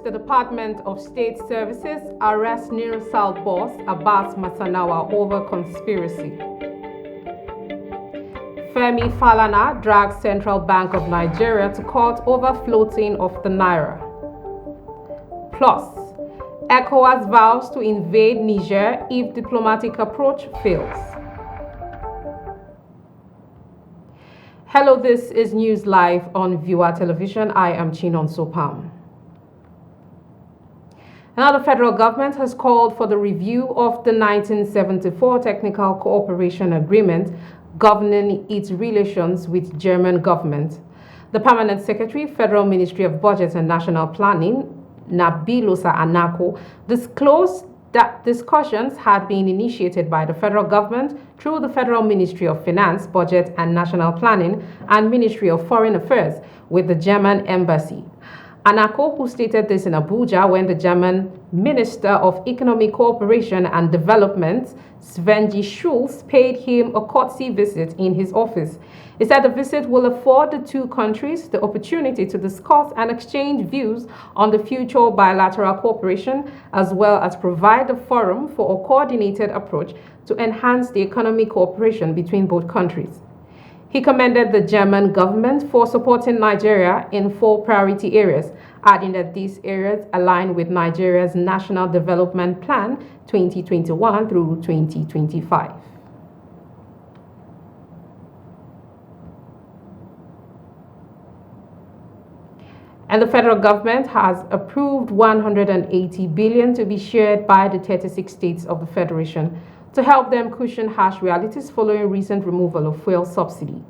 The Department of State Services arrests New South boss Abbas Masanawa over conspiracy. Femi Falana drags Central Bank of Nigeria to court over floating of the naira. Plus, ECOWAS vows to invade Niger if diplomatic approach fails. Hello, this is News Live on Viewer Television. I am Chinon Sopam. Now, the federal government has called for the review of the 1974 Technical Cooperation Agreement governing its relations with German government. The Permanent Secretary, Federal Ministry of Budget and National Planning, Nabilusa Anako, disclosed that discussions had been initiated by the federal government through the Federal Ministry of Finance, Budget and National Planning and Ministry of Foreign Affairs with the German Embassy. Anako, who stated this in Abuja when the German Minister of Economic Cooperation and Development, Svenji Schulz, paid him a courtesy visit in his office. He said the visit will afford the two countries the opportunity to discuss and exchange views on the future bilateral cooperation, as well as provide a forum for a coordinated approach to enhance the economic cooperation between both countries. He commended the German government for supporting Nigeria in 4 priority areas, adding that these areas align with Nigeria's National Development Plan 2021 through 2025. And the federal government has approved 180 billion to be shared by the 36 states of the federation to help them cushion harsh realities following recent removal of fuel subsidy.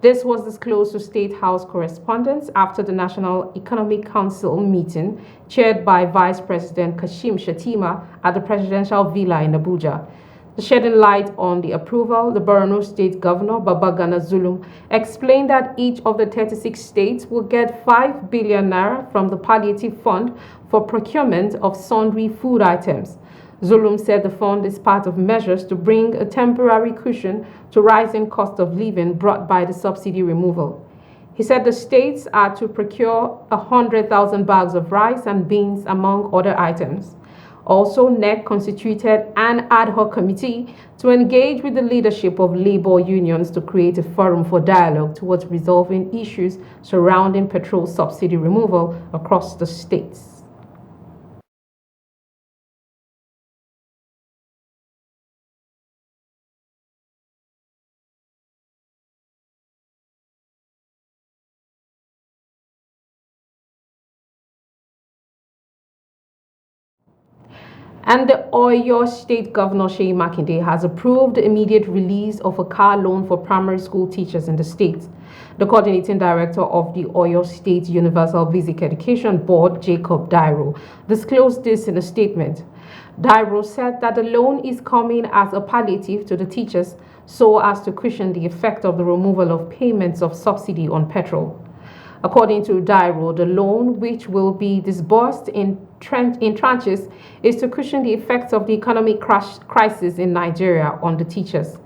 This was disclosed to State House correspondents after the National Economic Council meeting chaired by Vice President Kashim Shettima at the Presidential Villa in Abuja. Shedding light on the approval, the Borno State Governor, Babagana Zulum, explained that each of the 36 states will get 5 billion naira from the palliative fund for procurement of sundry food items. Zulum said the fund is part of measures to bring a temporary cushion to rising cost of living brought by the subsidy removal. He said the states are to procure 100,000 bags of rice and beans, among other items. Also, NEC constituted an ad hoc committee to engage with the leadership of labor unions to create a forum for dialogue towards resolving issues surrounding petrol subsidy removal across the states. And the Oyo State Governor Seyi Makinde has approved the immediate release of a car loan for primary school teachers in the state. The coordinating director of the Oyo State Universal Basic Education Board, Jacob Dairo, disclosed this in a statement. Dairo said that the loan is coming as a palliative to the teachers so as to cushion the effect of the removal of payments of subsidy on petrol. According to Dairo, the loan, which will be disbursed in tranches, is to cushion the effects of the economic crisis in Nigeria on the teachers.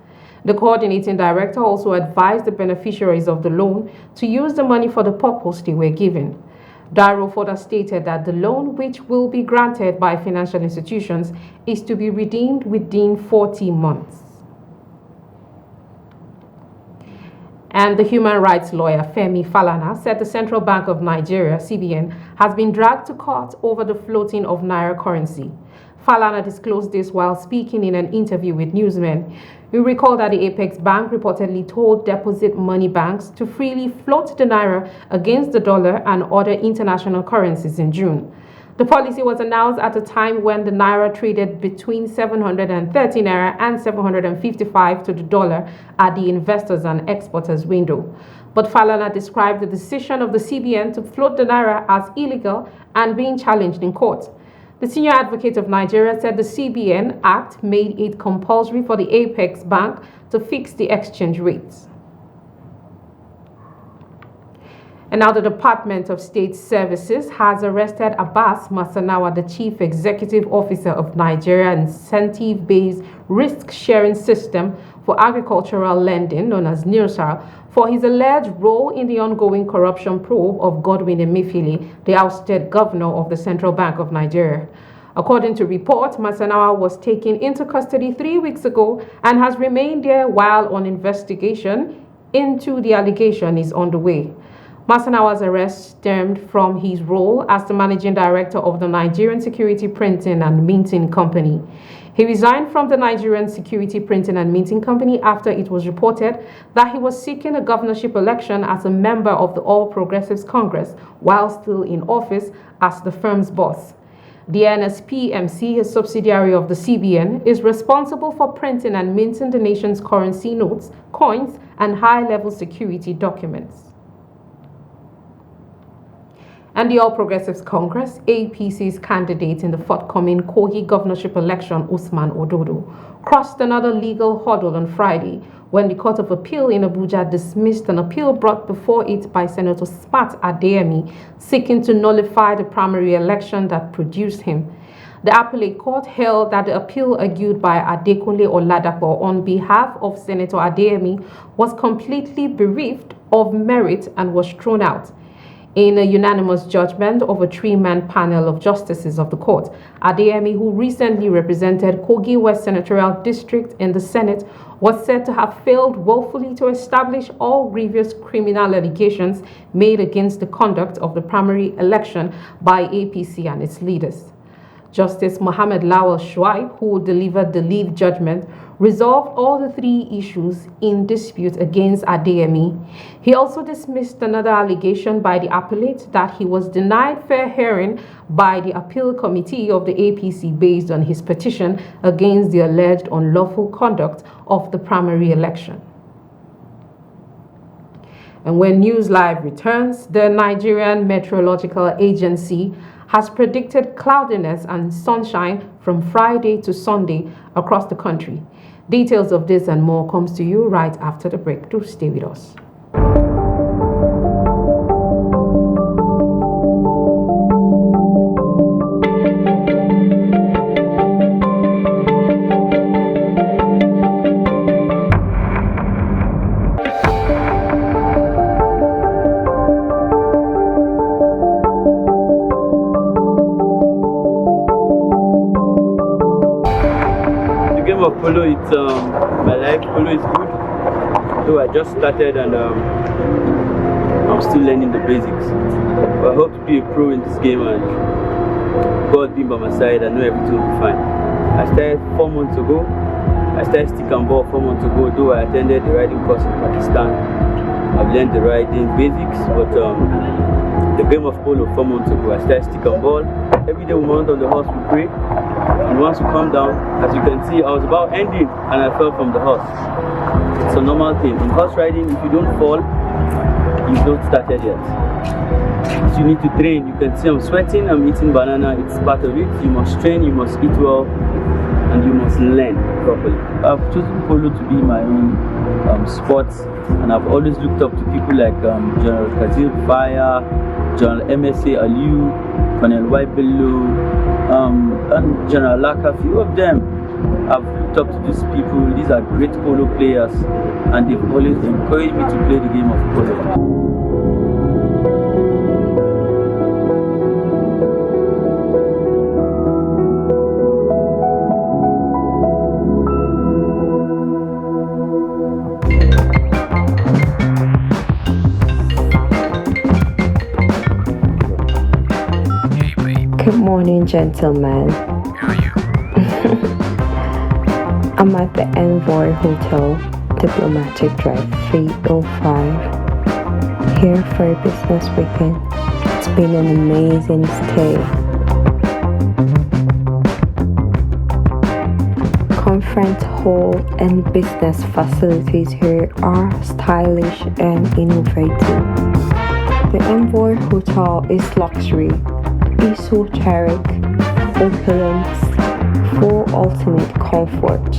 The coordinating director also advised the beneficiaries of the loan to use the money for the purpose they were given. Dairo further stated that the loan, which will be granted by financial institutions, is to be redeemed within 40 months. And the human rights lawyer Femi Falana said the Central Bank of Nigeria, CBN, has been dragged to court over the floating of naira currency. Falana disclosed this while speaking in an interview with newsmen. You recall that the Apex Bank reportedly told deposit money banks to freely float the naira against the dollar and other international currencies in June. The policy was announced at a time when the naira traded between 730 naira and 755 to the dollar at the investors and exporters window. But Falana described the decision of the CBN to float the naira as illegal and being challenged in court. The senior advocate of Nigeria said the CBN Act made it compulsory for the Apex Bank to fix the exchange rates. And now the Department of State Services has arrested Abbas Masanawa, the Chief Executive Officer of Nigeria Incentive-Based Risk-Sharing System, for Agricultural Lending, known as NIRSA, for his alleged role in the ongoing corruption probe of Godwin Emefiele, the ousted governor of the Central Bank of Nigeria. According to reports, Masanawa was taken into custody 3 weeks ago and has remained there while an investigation into the allegation is underway. Masanawa's arrest stemmed from his role as the managing director of the Nigerian Security Printing and Minting Company. He resigned from the Nigerian Security Printing and Minting Company after it was reported that he was seeking a governorship election as a member of the All Progressives Congress while still in office as the firm's boss. The NSPMC, a subsidiary of the CBN, is responsible for printing and minting the nation's currency notes, coins, and high-level security documents. And the All Progressives Congress, APC's candidate in the forthcoming Kogi governorship election, Usman Ododo, crossed another legal hurdle on Friday when the Court of Appeal in Abuja dismissed an appeal brought before it by Senator Spat Adeyemi seeking to nullify the primary election that produced him. The appellate court held that the appeal argued by Adekunle Oladapo on behalf of Senator Adeyemi was completely bereft of merit and was thrown out. In a unanimous judgment of a three-man panel of justices of the court, Adeyemi, who recently represented Kogi West Senatorial District in the Senate, was said to have failed woefully to establish all grievous criminal allegations made against the conduct of the primary election by APC and its leaders. Justice Mohammed Lawal Shuaib, who delivered the lead judgment, resolved all the three issues in dispute against Adeyemi. He also dismissed another allegation by the appellate that he was denied fair hearing by the appeal committee of the APC based on his petition against the alleged unlawful conduct of the primary election. And when News Live returns, the Nigerian Meteorological Agency has predicted cloudiness and sunshine from Friday to Sunday across the country. Details of this and more comes to you right after the break. Do stay with us. Of polo, it's my life. Polo is good, though I just started and I'm still learning the basics. But I hope to be a pro in this game, and God being by my side, I know everything will be fine. I started 4 months ago. I started stick and ball 4 months ago, though I attended the riding course in Pakistan. I've learned the riding basics, but the game of polo 4 months ago, I started stick and ball. Every day we mount on the horse, we pray. And once you come down, as you can see, I was about ending and I fell from the horse. It's a normal thing. In horse riding, if you don't fall, you've not started yet. So you need to train. You can see I'm sweating, I'm eating banana, it's part of it. You must train, you must eat well, and you must learn properly. I've chosen polo to be my own sport, and I've always looked up to people like General Kazir Faya, General MSA Aliu, Colonel Waibelu, and General Laka. Few of them I've looked up to these people. These are great polo players, and they've always encouraged me to play the game of polo. Good morning, gentlemen. Where are you? I'm at the Envoy Hotel, Diplomatic Drive 305. Here for a business weekend. It's been an amazing stay. Conference hall and business facilities here are stylish and innovative. The Envoy Hotel is luxury, esoteric, opulence, for ultimate comfort.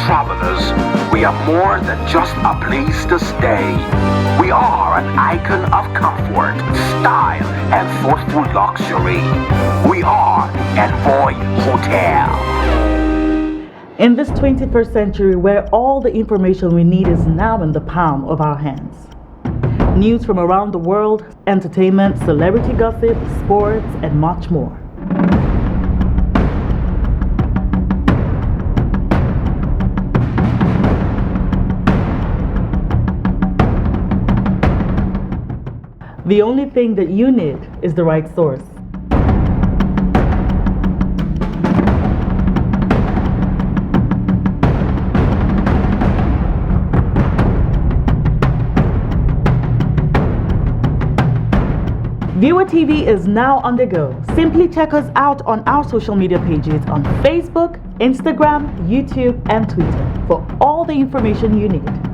travelers, we are more than just a place to stay. We are an icon of comfort, style, and thoughtful luxury. We are Envoy Hotel. In this 21st century, where all the information we need is now in the palm of our hands. News from around the world, entertainment, celebrity gossip, sports, and much more. The only thing that you need is the right source. Viewer TV is now on the go. Simply check us out on our social media pages on Facebook, Instagram, YouTube, and Twitter for all the information you need.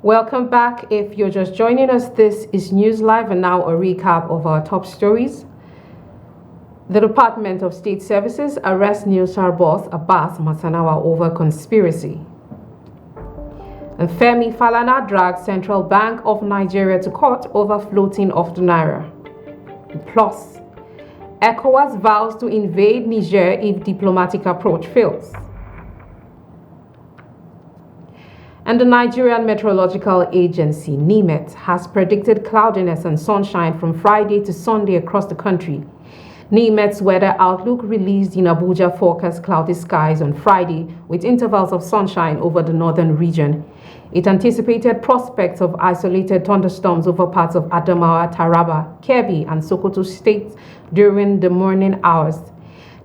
Welcome back. If you're just joining us, this is News Live, and now a recap of our top stories. The Department of State Services arrests Newsar boss Abbas Masanawa over conspiracy. And Femi Falana drags Central Bank of Nigeria to court over floating of the naira. Plus, ECOWAS vows to invade Niger if diplomatic approach fails. And the Nigerian Meteorological Agency, NIMET, has predicted cloudiness and sunshine from Friday to Sunday across the country. NIMET's weather outlook released in Abuja forecast cloudy skies on Friday with intervals of sunshine over the northern region. It anticipated prospects of isolated thunderstorms over parts of Adamawa, Taraba, Kebbi, and Sokoto states during the morning hours.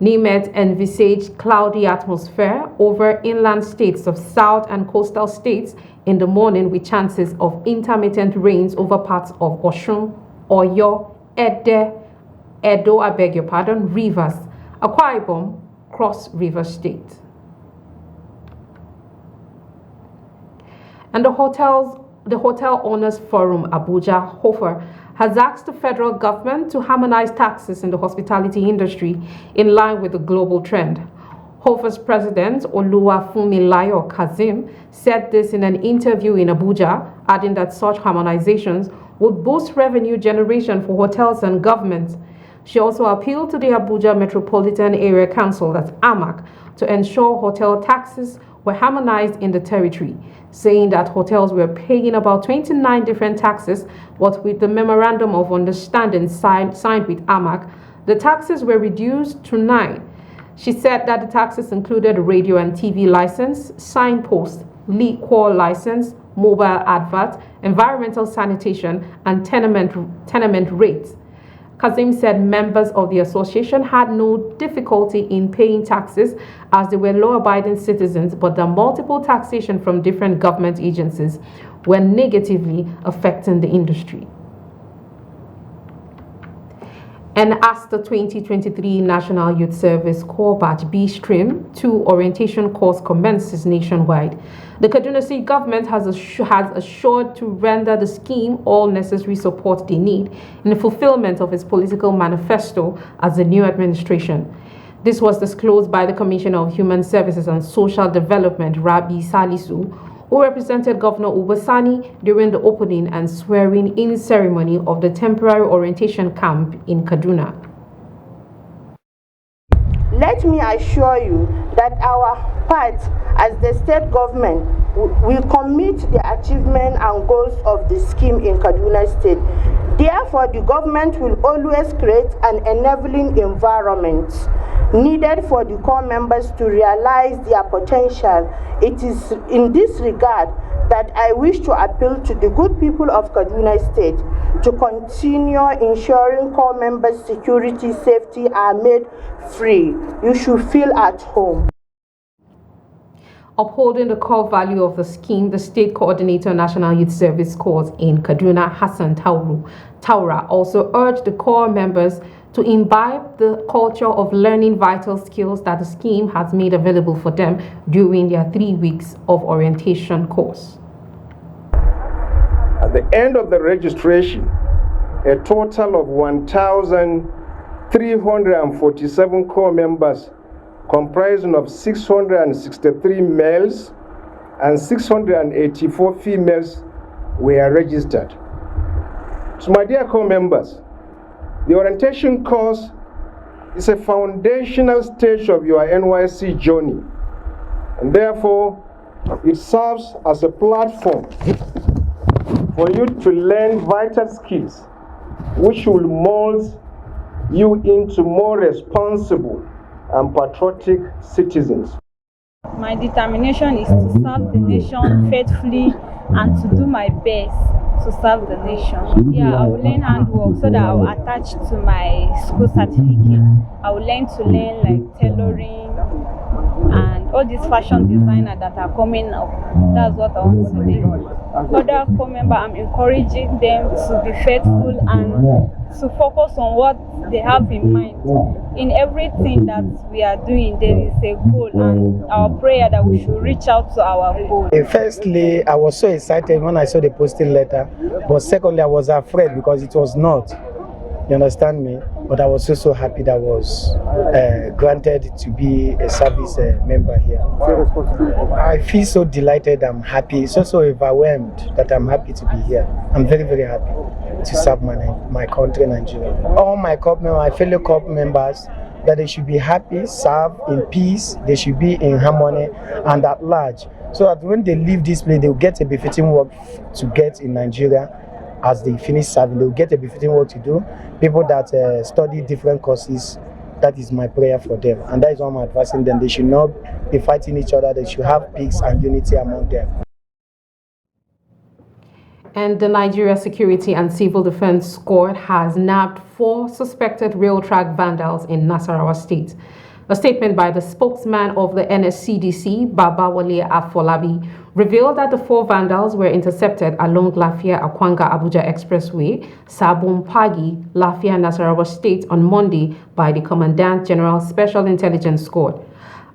NIMET envisaged cloudy atmosphere over inland states of south and coastal states in the morning with chances of intermittent rains over parts of Osun, Oyo, Edo, Rivers, Akwa Ibom, Cross River State. And the Hotel Owners Forum Abuja, HOFA, has asked the federal government to harmonize taxes in the hospitality industry in line with the global trend. HOFA's president, Oluwafunmilayo Kazim, said this in an interview in Abuja, adding that such harmonizations would boost revenue generation for hotels and governments. She also appealed to the Abuja Metropolitan Area Council, that's AMAC, to ensure hotel taxes were harmonized in the territory, saying that hotels were paying about 29 different taxes, but with the Memorandum of Understanding signed with AMAC, the taxes were reduced to 9. She said that the taxes included radio and TV license, signpost, liquor license, mobile advert, environmental sanitation, and tenement rates. Kazim said members of the association had no difficulty in paying taxes as they were law-abiding citizens, but the multiple taxation from different government agencies were negatively affecting the industry. And as the 2023 National Youth Service Core Batch B Stream 2 orientation course commences nationwide, the Kaduna State government has assured to render the scheme all necessary support they need in the fulfillment of its political manifesto as the new administration. This was disclosed by the Commissioner of Human Services and Social Development, Rabi Salisu, who represented Governor Ubasani during the opening and swearing-in ceremony of the temporary orientation camp in Kaduna. Let me assure you that our part as the state government will commit the achievement and goals of the scheme in Kaduna State. Therefore, the government will always create an enabling environment needed for the core members to realize their potential. It is in this regard that I wish to appeal to the good people of Kaduna State to continue ensuring corps members' security, safety are made free. You should feel at home. Upholding the core value of the scheme, the State Coordinator National Youth Service Corps in Kaduna, Hassan Taura, also urged the corps members to imbibe the culture of learning vital skills that the scheme has made available for them during their 3 weeks of orientation course. At the end of the registration, a total of 1,347 corps members comprising of 663 males and 684 females were registered. So my dear corps members, the orientation course is a foundational stage of your NYSC journey, and therefore it serves as a platform for you to learn vital skills which will mold you into more responsible and patriotic citizens. My determination is to serve the nation faithfully and to do my best to serve the nation. Yeah, I will learn handwork so that I will attach to my school certificate. I will learn like tailoring and all these fashion designers that are coming up. That's what I want to do. Other corps members, I'm encouraging them to be faithful and to focus on what they have in mind. In everything that we are doing, there is a goal, and our prayer that we should reach out to our goal. Firstly, I was so excited when I saw the posting letter, but secondly, I was afraid because it was not. You understand me? But I was so happy that I was granted to be a service member here. I feel so delighted, I'm happy, so overwhelmed that I'm happy to be here. I'm very, very happy to serve my country, Nigeria. All my corps members, my fellow corps members, that they should be happy, serve in peace, they should be in harmony and at large. So that when they leave this place, they will get a befitting work to get in Nigeria. As they finish serving, they will get a befitting work to do. People that study different courses, that is my prayer for them. And that is why I'm advising them. They should not be fighting each other. They should have peace and unity among them. And the Nigeria Security and Civil Defense Squad has nabbed 4 suspected rail track vandals in Nasarawa State. A statement by the spokesman of the NSCDC, Babawale Afolabi, revealed that the 4 vandals were intercepted along Lafia-Akwanga Abuja Expressway, Sabon Pagi, Lafia, Nasarawa State on Monday by the Commandant General Special Intelligence Squad.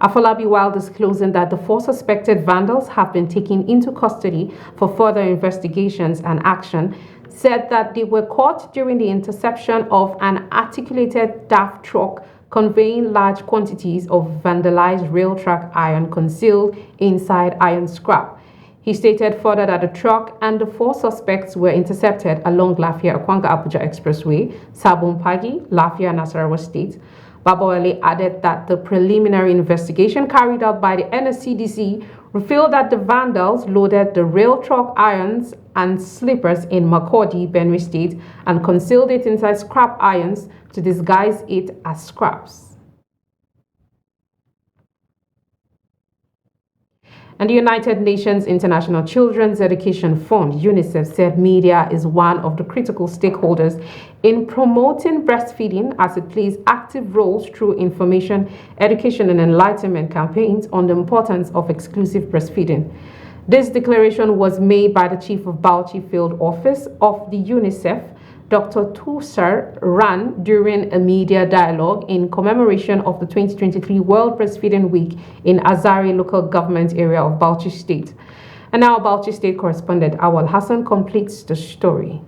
Afolabi, while disclosing that the 4 suspected vandals have been taken into custody for further investigations and action, said that they were caught during the interception of an articulated DAF truck conveying large quantities of vandalized rail track iron concealed inside iron scrap. He stated further that the truck and the 4 suspects were intercepted along Lafia-Akwanga Abuja Expressway, Sabon Pagi, Lafia, Nasarawa State. Babawale added that the preliminary investigation carried out by the NSCDC revealed that the vandals loaded the rail truck irons and slippers in Makurdi, Benue State, and concealed it inside scrap irons to disguise it as scraps. And the United Nations International Children's Education Fund, UNICEF, said media is one of the critical stakeholders in promoting breastfeeding as it plays active roles through information, education, and enlightenment campaigns on the importance of exclusive breastfeeding. This declaration was made by the Chief of Bauchi Field Office of the UNICEF, Dr. Tusar ran during a media dialogue in commemoration of the 2023 World Breastfeeding Week in Azari local government area of Bauchi State. And now Bauchi State correspondent Awal Hassan completes the story.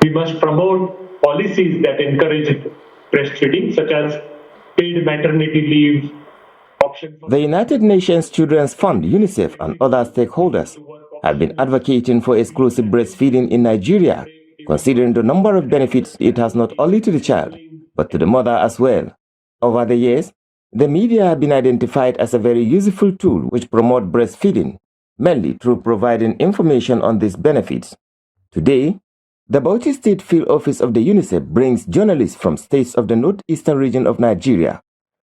We must promote policies that encourage breastfeeding, such as paid maternity leave, options. The United Nations Children's Fund, UNICEF, and other stakeholders have been advocating for exclusive breastfeeding in Nigeria, considering the number of benefits it has not only to the child, but to the mother as well. Over the years, the media have been identified as a very useful tool which promotes breastfeeding, mainly through providing information on these benefits. Today, the Bauchi State Field Office of the UNICEF brings journalists from states of the northeastern region of Nigeria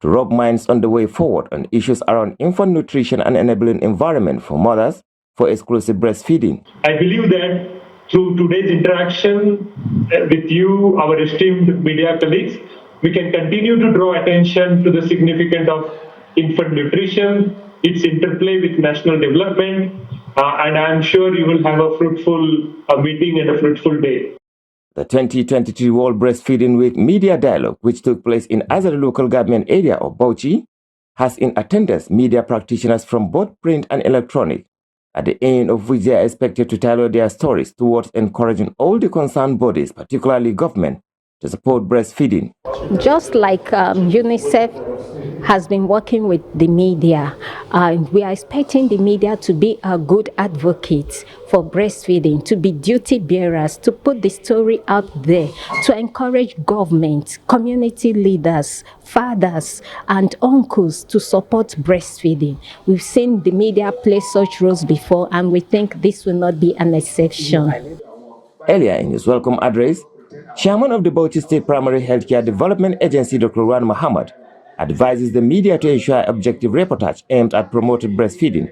to rub minds on the way forward on issues around infant nutrition and enabling environment for mothers for exclusive breastfeeding. I believe that through today's interaction with you, our esteemed media colleagues, we can continue to draw attention to the significance of infant nutrition, its interplay with national development, and I'm sure you will have a fruitful meeting and a fruitful day. The 2023 World Breastfeeding Week Media Dialogue, which took place in Azari local government area of Bauchi, has in attendance media practitioners from both print and electronic, at the end of which they are expected to tailor their stories towards encouraging all the concerned bodies, particularly government, to support breastfeeding. Just like UNICEF has been working with the media, we are expecting the media to be a good advocate for breastfeeding, to be duty bearers, to put the story out there, to encourage government, community leaders, fathers and uncles to support breastfeeding. We've seen the media play such roles before, and we think this will not be an exception. Earlier in his welcome address, Chairman of the Bauchi State Primary Healthcare Development Agency, Dr. Ruwan Muhammad, advises the media to ensure objective reportage aimed at promoting breastfeeding,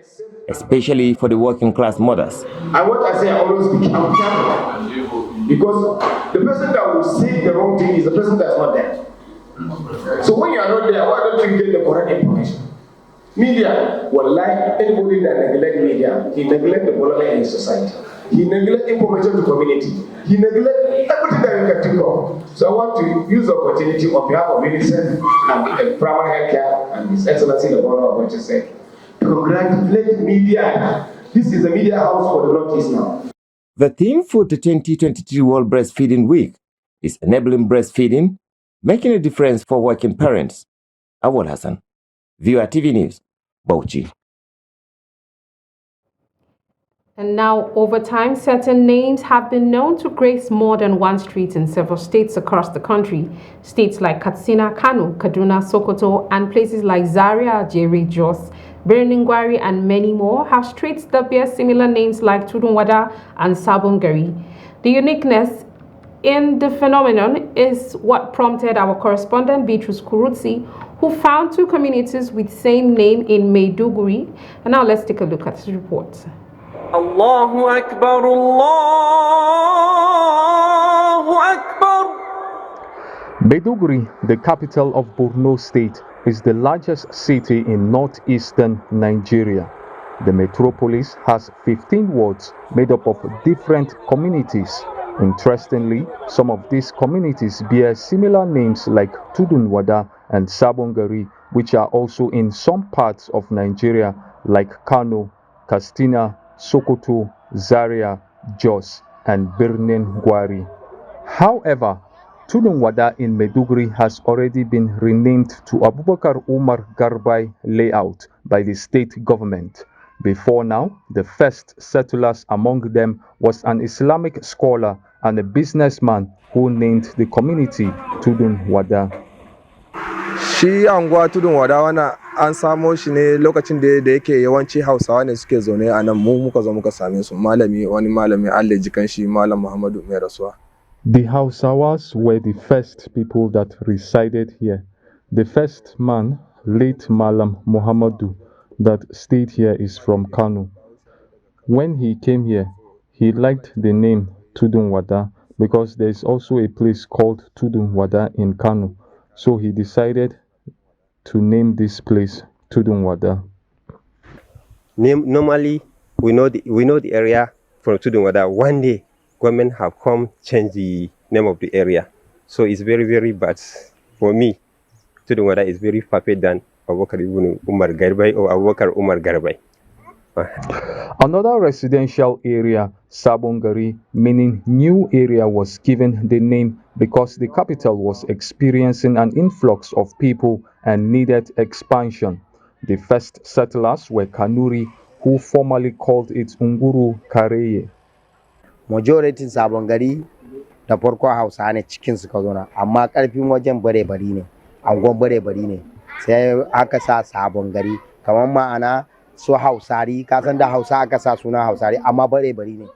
especially for the working class mothers. And what I say, I always be careful, because the person that will say the wrong thing is the person that's not there. So when you are not there, why don't you get the correct information? Media will like anybody that neglect media. He neglect the development in society. He neglect information to community. He neglect everything that you can think of. So I want to use the opportunity on behalf of UNICEF and primary healthcare and His Excellency the Governor of what you said. Congratulate media. This is the media house for the Northeast now. The theme for the 2023 World Breastfeeding Week is enabling breastfeeding, making a difference for working parents. Awal Hassan, Viewer TV News, Bauchi. And now, over time, certain names have been known to grace more than one street in several states across the country. States like Katsina, Kano, Kaduna, Sokoto, and places like Zaria, Jere, Jos, Birnin Gwari, and many more have streets that bear similar names like Tudunwada and Sabongari. The uniqueness in the phenomenon is what prompted our correspondent Beatrice Kurutsi, who found two communities with same name in Maiduguri. And now let's take a look at this report. Allahu Akbar, Allahu Akbar. Maiduguri, the capital of Borno State, is the largest city in northeastern Nigeria. The metropolis has 15 wards made up of different communities. Interestingly, some of these communities bear similar names like Tudunwada and Sabongari, which are also in some parts of Nigeria like Kano, Katsina, Sokoto, Zaria, Jos, and Birnin Gwari. However, Tudunwada in Maiduguri has already been renamed to Abubakar Umar Garbai layout by the state government. Before now, the first settlers among them was an Islamic scholar and a businessman who named the community Tudunwada. Shi anguwa tudun wada wana an samo shi ne lokacin da yake yawanci Hausawa ne suke zaune a nan, mu muka zo muka same su. Wani malami Allah jikan shi Malam Muhammadu mai rasuwa. The Hausawas were the first people that resided here. The first man, late Malam Muhammadu, that stayed here is from Kano. When he came here, he liked the name Tudunwada because there is also a place called Tudunwada in Kano. So he decided to name this place Tudunwada. Normally, we know the area from Tudunwada. One day, government have come change the name of the area. So it's very, very bad. For me, Tudunwada is very perfect than Abubakar Umar Garbai or Abubakar Umar Garbai. Another residential area, Sabongari, meaning new area, was given the name because the capital was experiencing an influx of people and needed expansion. The first settlers were Kanuri, who formerly called it Unguru Kareye. Majority Sabongari da farko Hausa ne cikin su ka zo na, amma karfin wajen bare-bari ne, angon bare-bari ne, sai aka sa Sabongari, kamar ma'ana so Hausari, ka san da Hausa aka sa suna Hausari, amma bare-bari ne.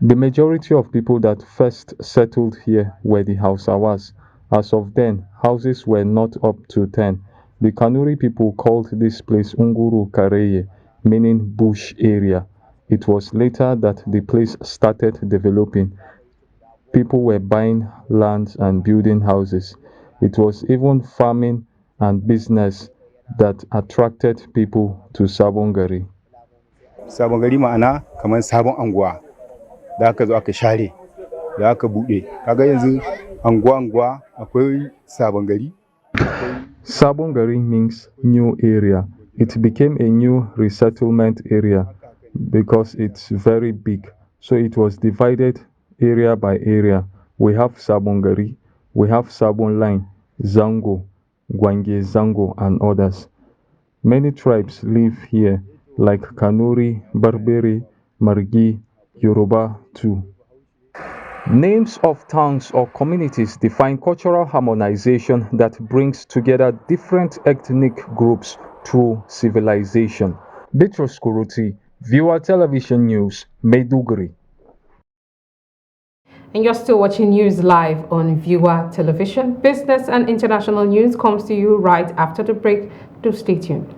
The majority of people that first settled here were the Hausawas. As of then, houses were not up to 10. The Kanuri people called this place Unguru Kareye, meaning bush area. It was later that the place started developing. People were buying lands and building houses. It was even farming and business that attracted people to Sabon Gari. Sabon Gari ma'ana kamar sabon anguwa da aka zo aka share da aka buɗe. Kaga yanzu anguwa akwai Sabon Gari. Sabon Gari means new area. It became a new resettlement area because it's very big. So it was divided area by area. We have Sabon Gari, we have Sabon Line, Zango, Gwange Zango, and others. Many tribes live here, like Kanuri, Barbary, Margi, Yoruba too. Names of towns or communities define cultural harmonization that brings together different ethnic groups through civilization. Bitrus Kuruti, Viewer Television News, Maiduguri. And you're still watching news live on Viewer Television. Business and international news comes to you right after the break. Do stay tuned.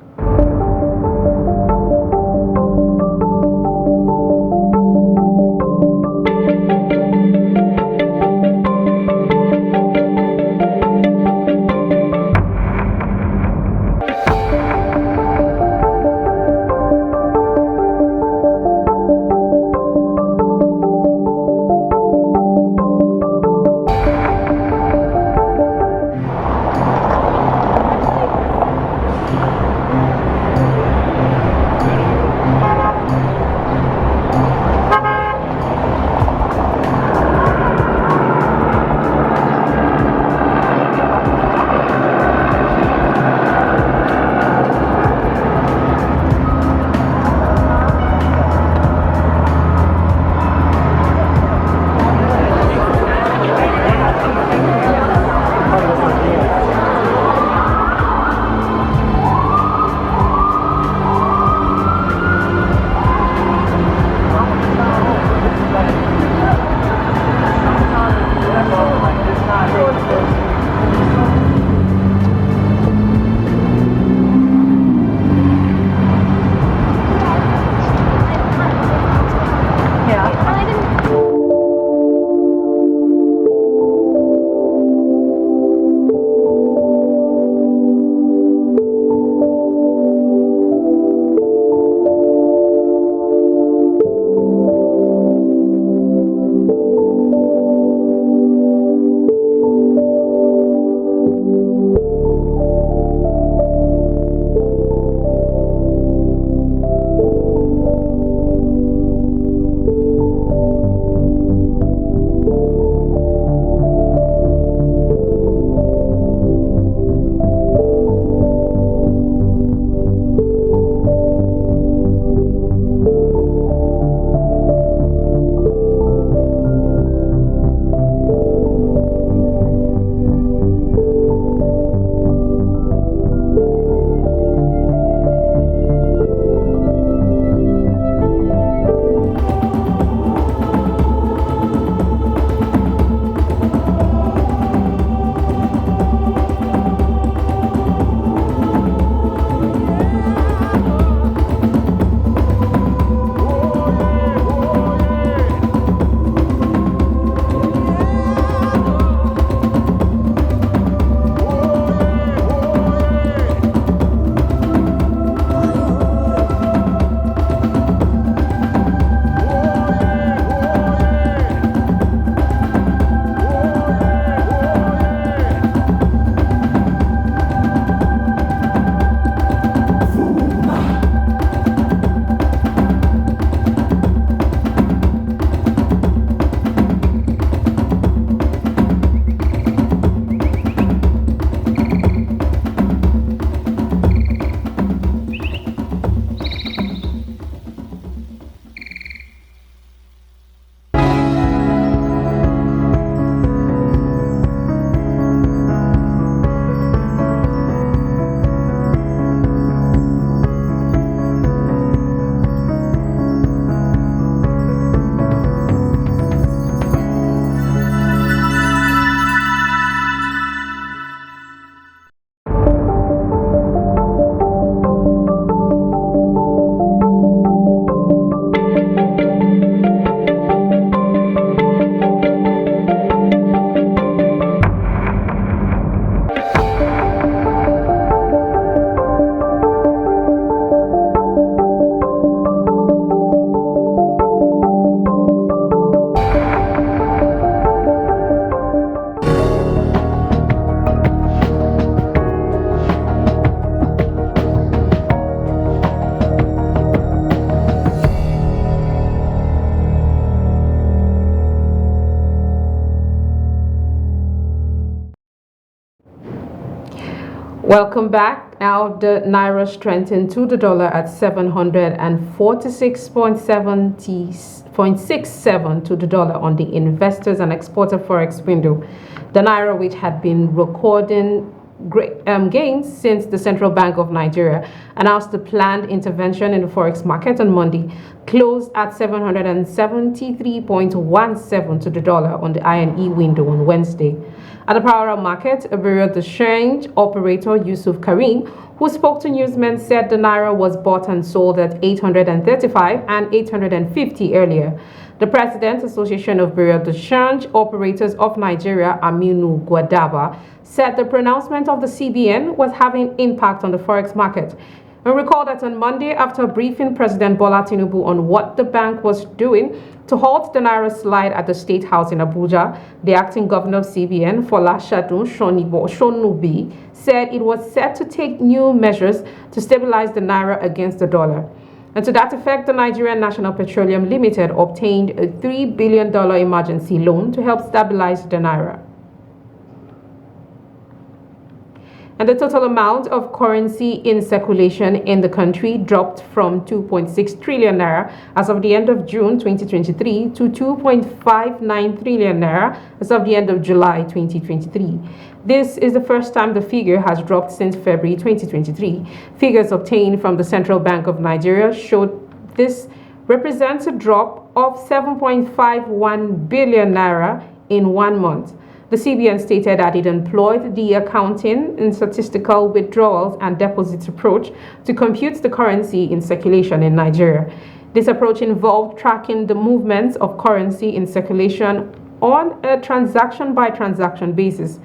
Welcome back. Now the naira strengthened to the dollar at 746.67 to the dollar on the investors and exporter forex window. The naira, which had been recording great gains since the Central Bank of Nigeria announced the planned intervention in the forex market on Monday, closed at 773.17 to the dollar on the INE window on Wednesday. At the parallel market, a Bureau de Change operator Yusuf Karim, who spoke to newsmen, said the naira was bought and sold at 835 and 850 earlier. The President, Association of Bureau de Change Operators of Nigeria, Aminu Gwadaba, said the pronouncement of the CBN was having impact on the forex market. And recall that on Monday, after briefing President Bola Tinubu on what the bank was doing to halt the naira slide at the State House in Abuja, the acting governor of CBN, Folashadun Shonubi, said it was set to take new measures to stabilize the naira against the dollar. And to that effect, the Nigerian National Petroleum Limited obtained a $3 billion emergency loan to help stabilize the naira. And the total amount of currency in circulation in the country dropped from 2.6 trillion naira as of the end of June 2023 to 2.59 trillion naira as of the end of July 2023. This is the first time the figure has dropped since February 2023. Figures obtained from the Central Bank of Nigeria showed this represents a drop of 7.51 billion naira in 1 month. The CBN stated that it employed the accounting and statistical withdrawals and deposits approach to compute the currency in circulation in Nigeria. This approach involved tracking the movements of currency in circulation on a transaction-by-transaction basis.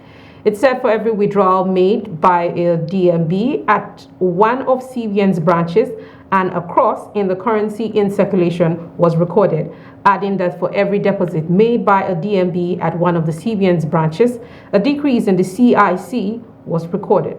It said for every withdrawal made by a DMB at one of CBN's branches and across in the currency in circulation was recorded, adding that for every deposit made by a DMB at one of the CBN's branches, a decrease in the CIC was recorded.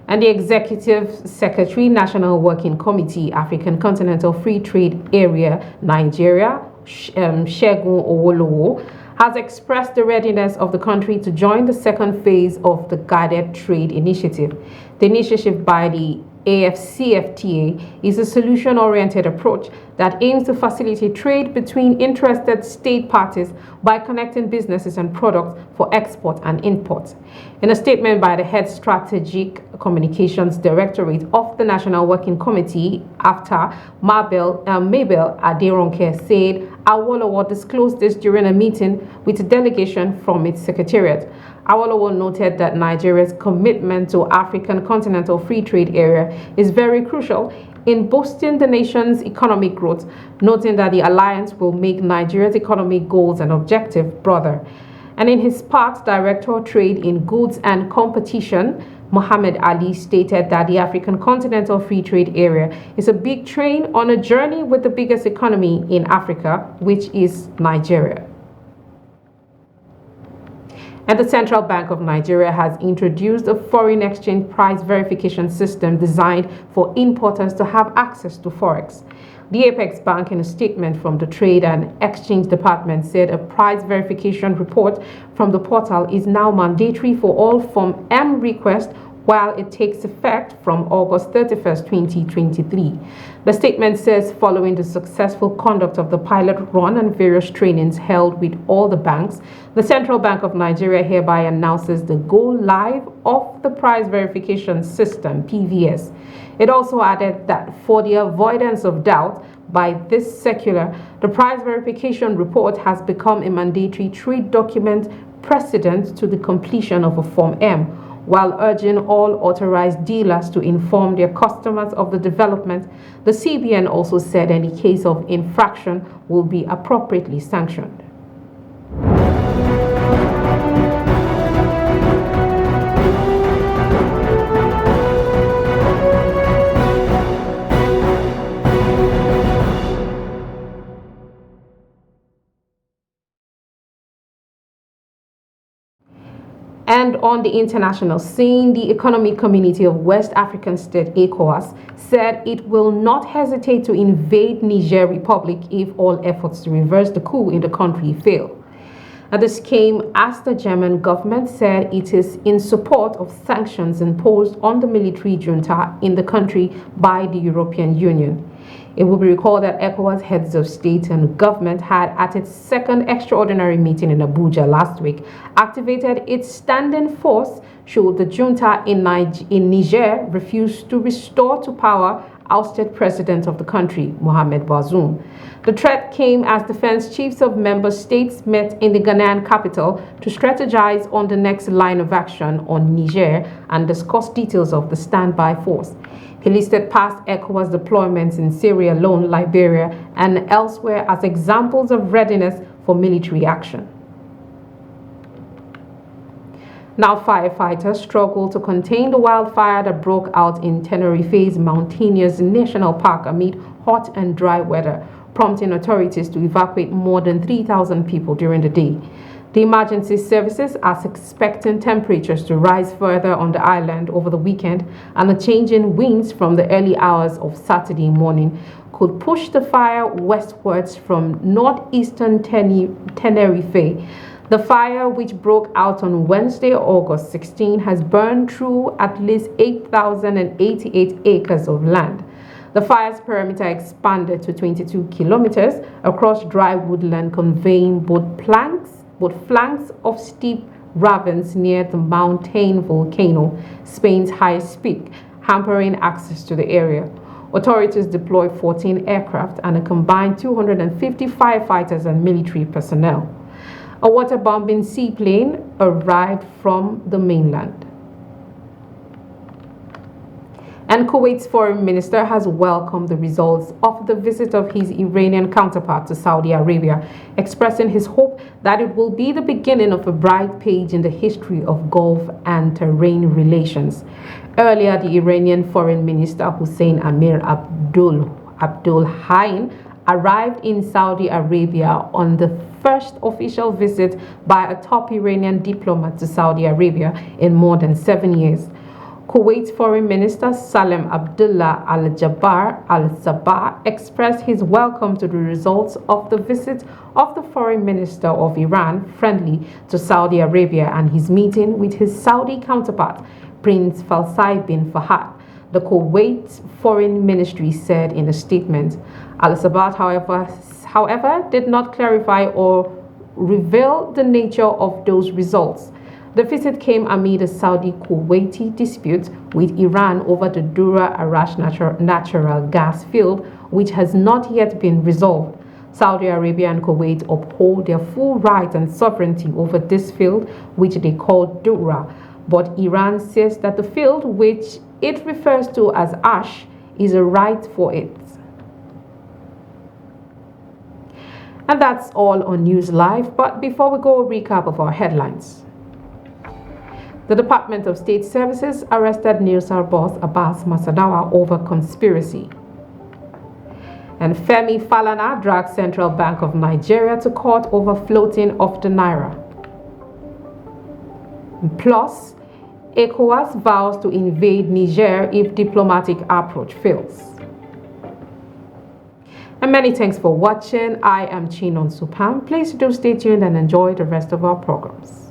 And the Executive Secretary, National Working Committee, African Continental Free Trade Area, Nigeria, Segun Owolowo, has expressed the readiness of the country to join the second phase of the Guided Trade Initiative. The initiative by the AFCFTA is a solution-oriented approach that aims to facilitate trade between interested state parties by connecting businesses and products for export and import. In a statement by the Head Strategic Communications Directorate of the National Working Committee, after Mabel Aderonke said Awolowo disclosed this during a meeting with a delegation from its secretariat. Awolowo noted that Nigeria's commitment to African Continental Free Trade Area is very crucial in boosting the nation's economic growth, noting that the alliance will make Nigeria's economic goals and objectives broader. And in his part, Director of Trade in Goods and Competition, Mohammed Ali, stated that the African Continental Free Trade Area is a big train on a journey with the biggest economy in Africa, which is Nigeria. And the Central Bank of Nigeria has introduced a foreign exchange price verification system designed for importers to have access to forex. The Apex Bank, in a statement from the Trade and Exchange Department, said a price verification report from the portal is now mandatory for all Form M requests, while it takes effect from August 31st, 2023. The statement says following the successful conduct of the pilot run and various trainings held with all the banks, the Central Bank of Nigeria hereby announces the go live of the price verification system, PVS. It also added that for the avoidance of doubt by this circular, the price verification report has become a mandatory trade document precedent to the completion of a Form M, while urging all authorized dealers to inform their customers of the development. The CBN also said any case of infraction will be appropriately sanctioned. And on the international scene, the Economic Community of West African States, ECOWAS, said it will not hesitate to invade Niger Republic if all efforts to reverse the coup in the country fail. Now, this came as the German government said it is in support of sanctions imposed on the military junta in the country by the European Union. It will be recalled that ECOWAS heads of state and government had, at its second extraordinary meeting in Abuja last week, activated its standing force should the junta in Niger refuse to restore to power ousted president of the country, Mohamed Bazoum. The threat came as defense chiefs of member states met in the Ghanaian capital to strategize on the next line of action on Niger and discuss details of the standby force. He listed past ECOWAS deployments in Sierra Leone, Liberia, and elsewhere as examples of readiness for military action. Now, firefighters struggle to contain the wildfire that broke out in Tenerife's Mountaineers National Park amid hot and dry weather, prompting authorities to evacuate more than 3,000 people during the day. The emergency services are expecting temperatures to rise further on the island over the weekend, and a change in winds from the early hours of Saturday morning could push the fire westwards from northeastern Tenerife. The fire, which broke out on Wednesday, August 16, has burned through at least 8,088 acres of land. The fire's perimeter expanded to 22 kilometers across dry woodland, conveying both flanks of steep ravines near the mountain volcano, Spain's highest peak, hampering access to the area. Authorities deployed 14 aircraft and a combined 255 firefighters and military personnel. A waterbombing seaplane arrived from the mainland. And Kuwait's foreign minister has welcomed the results of the visit of his Iranian counterpart to Saudi Arabia, expressing his hope that it will be the beginning of a bright page in the history of Gulf and terrain relations. Earlier, the Iranian foreign minister Hussein Amir Abdulhain arrived in Saudi Arabia on the first official visit by a top Iranian diplomat to Saudi Arabia in more than 7 years. Kuwait's Foreign Minister Salem Abdullah Al-Jabbar Al-Sabah expressed his welcome to the results of the visit of the Foreign Minister of Iran, friendly to Saudi Arabia, and his meeting with his Saudi counterpart, Prince Faisal bin Fahad. The Kuwait Foreign Ministry said in a statement. Al-Sabah, however, did not clarify or reveal the nature of those results. The visit came amid a Saudi-Kuwaiti dispute with Iran over the Dura Arash natural gas field, which has not yet been resolved. Saudi Arabia and Kuwait uphold their full right and sovereignty over this field, which they call Dura, but Iran says that the field, which it refers to as ash, is a right for it. And that's all on News Live, but before we go, a recap of our headlines. The Department of State Services arrested Nilsar boss Abbas Masadawa over conspiracy. And Femi Falana dragged Central Bank of Nigeria to court over floating of the Naira. Plus, ECOWAS vows to invade Niger if diplomatic approach fails. And many thanks for watching. I am Chinon Supam. Please do stay tuned and enjoy the rest of our programs.